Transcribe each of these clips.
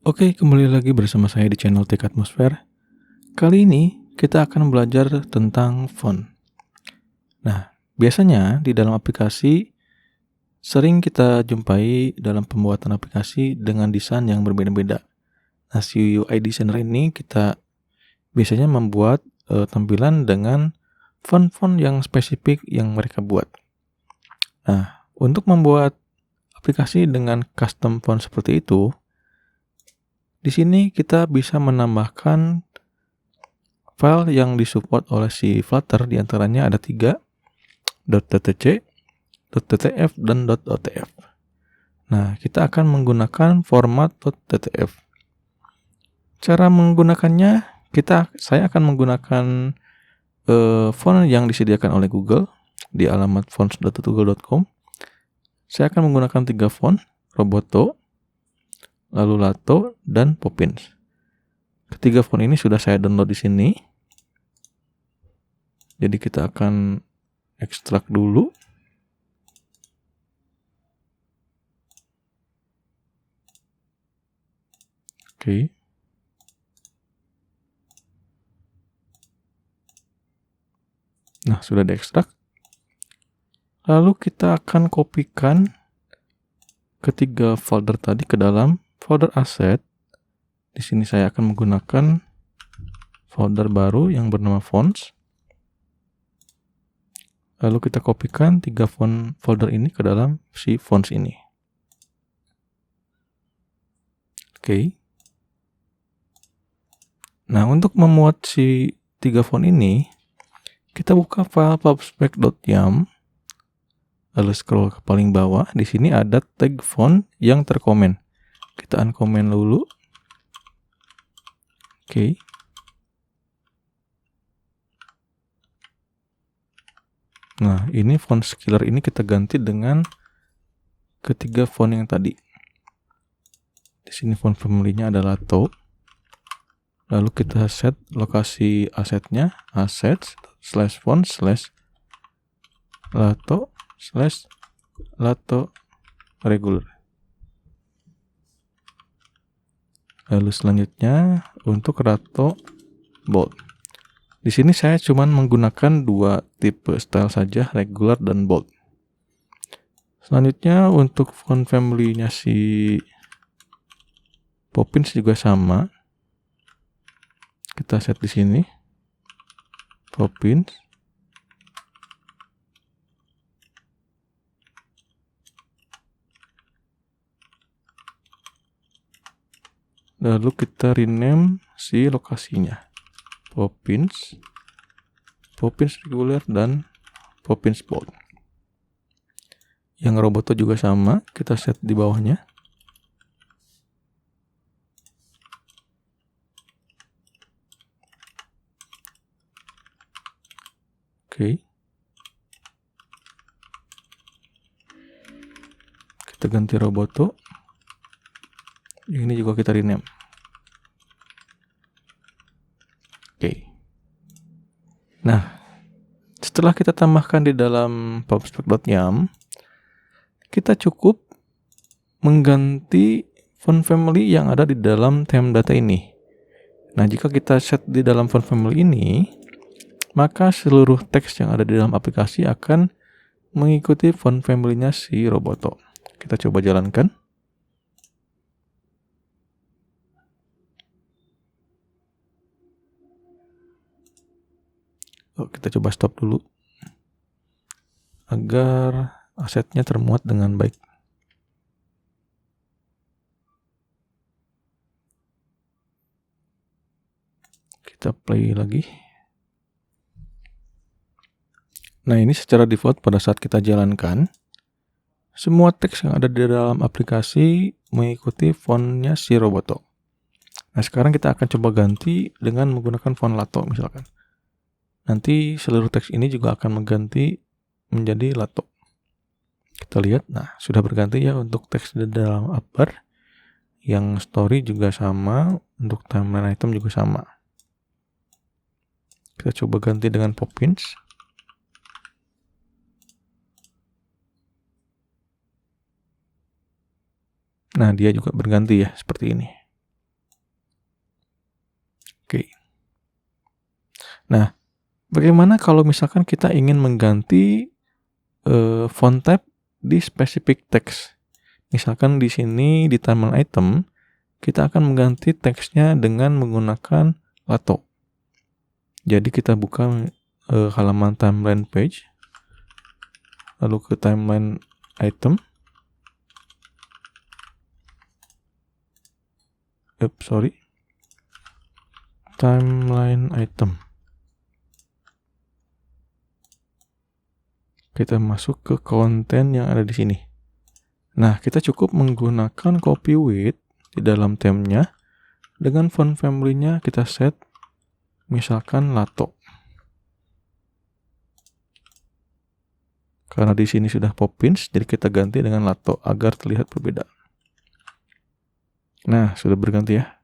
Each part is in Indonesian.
Oke, kembali lagi bersama saya di channel Tech Atmosphere. Kali ini kita akan belajar tentang font. Nah, biasanya di dalam aplikasi sering kita jumpai dalam pembuatan aplikasi dengan desain yang berbeda-beda. Nah, si UI designer ini kita biasanya membuat tampilan dengan font-font yang spesifik yang mereka buat. Nah, untuk membuat aplikasi dengan custom font seperti itu, di sini kita bisa menambahkan file yang disupport oleh si Flutter, diantaranya ada 3, .ttc, .ttf, dan .otf. Nah, kita akan menggunakan format .ttf. Cara menggunakannya, saya akan menggunakan font yang disediakan oleh Google di alamat fonts.google.com. Saya akan menggunakan 3 font, Roboto, lalu Lato, dan Poppins. Ketiga font ini sudah saya download di sini. Jadi kita akan ekstrak dulu. Oke. Nah, sudah diekstrak. Lalu kita akan kopikan ketiga folder tadi ke dalam folder aset. Di sini saya akan menggunakan folder baru yang bernama fonts. Lalu kita kopikan 3 folder ini ke dalam si fonts ini. Oke. Nah, untuk memuat si 3 font ini, kita buka file pubspec.yam. Lalu scroll ke paling bawah, di sini ada tag font yang terkomen. Kita uncomment dulu. Oke. Nah, ini font skiller ini kita ganti dengan ketiga font yang tadi. Di sini font family-nya adalah Lato. Lalu kita set lokasi asetnya, assets/font/Lato/Lato regular. Lalu selanjutnya untuk Lato bold. Di sini saya cuma menggunakan 2 tipe style saja, regular dan bold. Selanjutnya untuk font family-nya si Poppins juga sama. Kita set di sini. Poppins. Lalu kita rename si lokasinya. Poppins regular, dan Poppins bold. Yang Roboto juga sama, kita set di bawahnya. Oke. Kita ganti Roboto. Ini juga kita rename. Oke. Nah, setelah kita tambahkan di dalam pubspec.yam, kita cukup mengganti font family yang ada di dalam theme data ini. Nah, jika kita set di dalam font family ini, maka seluruh teks yang ada di dalam aplikasi akan mengikuti font family-nya si Roboto. Kita coba jalankan. Kita coba stop dulu agar asetnya termuat dengan baik. Kita play lagi. Nah, ini secara default pada saat kita jalankan, semua teks yang ada di dalam aplikasi mengikuti fontnya si Roboto. Nah, sekarang kita akan coba ganti dengan menggunakan font Lato misalkan. Nanti seluruh teks ini juga akan mengganti menjadi Lato. Kita lihat, nah sudah berganti ya untuk teks di dalam upper. Yang story juga sama, untuk timeline item juga sama. Kita coba ganti dengan Poppins. Nah, dia juga berganti ya, seperti ini. Nah, bagaimana kalau misalkan kita ingin mengganti font type di specific text? Misalkan di sini di timeline item, kita akan mengganti teksnya dengan menggunakan lato. Jadi kita buka halaman timeline page, lalu ke timeline item. Timeline item. Kita masuk ke konten yang ada di sini. Nah, kita cukup menggunakan copy with di dalam theme-nya. Dengan font family-nya kita set misalkan lato. Karena di sini sudah Poppins, jadi kita ganti dengan lato agar terlihat berbeda. Nah, sudah berganti ya.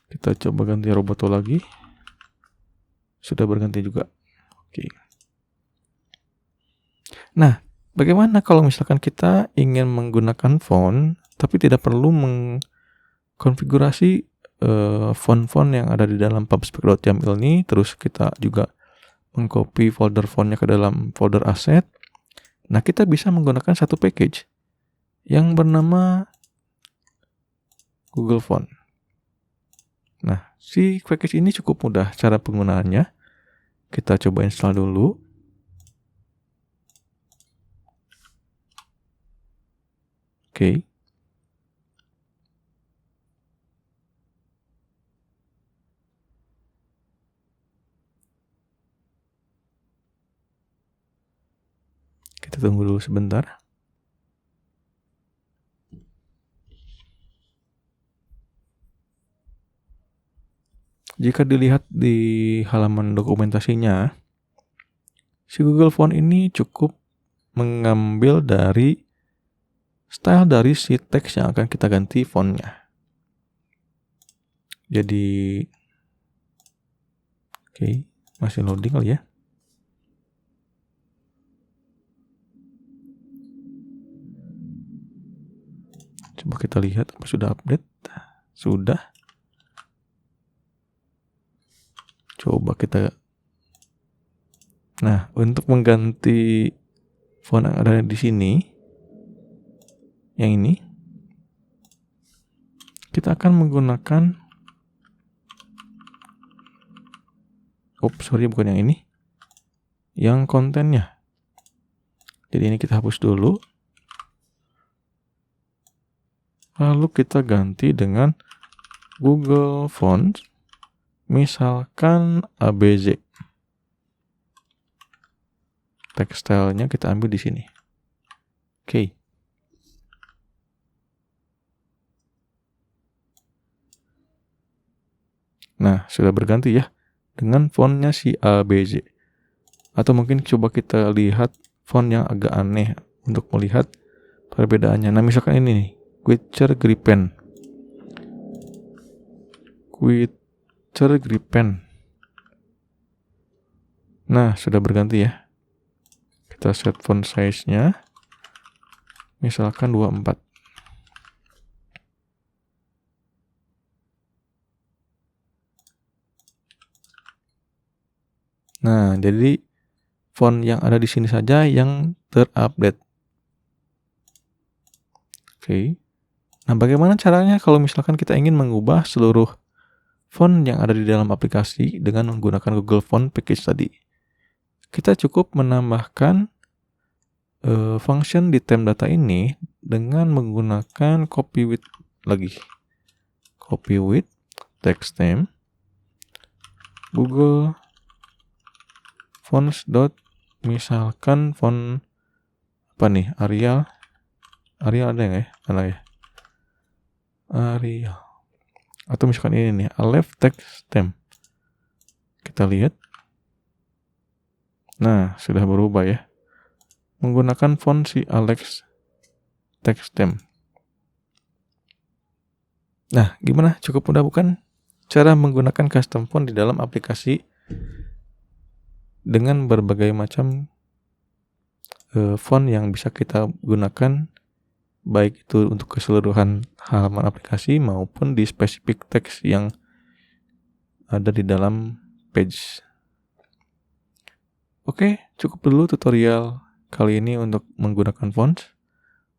Kita coba ganti Roboto lagi. Sudah berganti juga. Oke. Nah, bagaimana kalau misalkan kita ingin menggunakan font, tapi tidak perlu mengkonfigurasi font-font yang ada di dalam pubspec.yaml ini, terus kita juga mengcopy folder fontnya ke dalam folder asset. Nah, kita bisa menggunakan satu package yang bernama Google Font. Nah, si package ini cukup mudah cara penggunaannya. Kita coba install dulu. Oke. Kita tunggu dulu sebentar. Jika dilihat di halaman dokumentasinya, si Google Font ini cukup mengambil dari style dari si teks yang akan kita ganti fontnya. Jadi, oke, masih loading kali ya. Coba kita lihat apa sudah update. Sudah. Coba kita. Nah, untuk mengganti font yang ada di sini, yang ini, kita akan menggunakan bukan yang ini, yang kontennya. Jadi ini kita hapus dulu, lalu kita ganti dengan Google Fonts, misalkan ABZ. Text style-nya kita ambil di sini. Oke. Nah, sudah berganti ya dengan fontnya si ABZ. Atau mungkin coba kita lihat font yang agak aneh untuk melihat perbedaannya. Nah, misalkan ini nih, Witcher Gripen. Nah, sudah berganti ya. Kita set font size-nya misalkan 24. Nah, jadi font yang ada di sini saja yang terupdate. Oke. Nah, bagaimana caranya kalau misalkan kita ingin mengubah seluruh font yang ada di dalam aplikasi dengan menggunakan Google Font package tadi? Kita cukup menambahkan function di theme data ini dengan menggunakan copy with lagi. Copy with text theme Google Fonts misalkan font apa nih, Arial ada nggak ya? Ada ya, Arial. Atau misalkan ini nih, Aleph text theme. Kita lihat. Nah, sudah berubah ya. Menggunakan font si Alex text theme. Nah, gimana? Cukup mudah bukan? Cara menggunakan custom font di dalam aplikasi dengan berbagai macam font yang bisa kita gunakan, baik itu untuk keseluruhan halaman aplikasi maupun di spesifik teks yang ada di dalam page. Oke, cukup dulu tutorial kali ini untuk menggunakan fonts.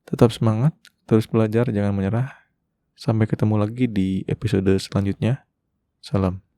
Tetap semangat, terus belajar, jangan menyerah. Sampai ketemu lagi di episode selanjutnya. Salam.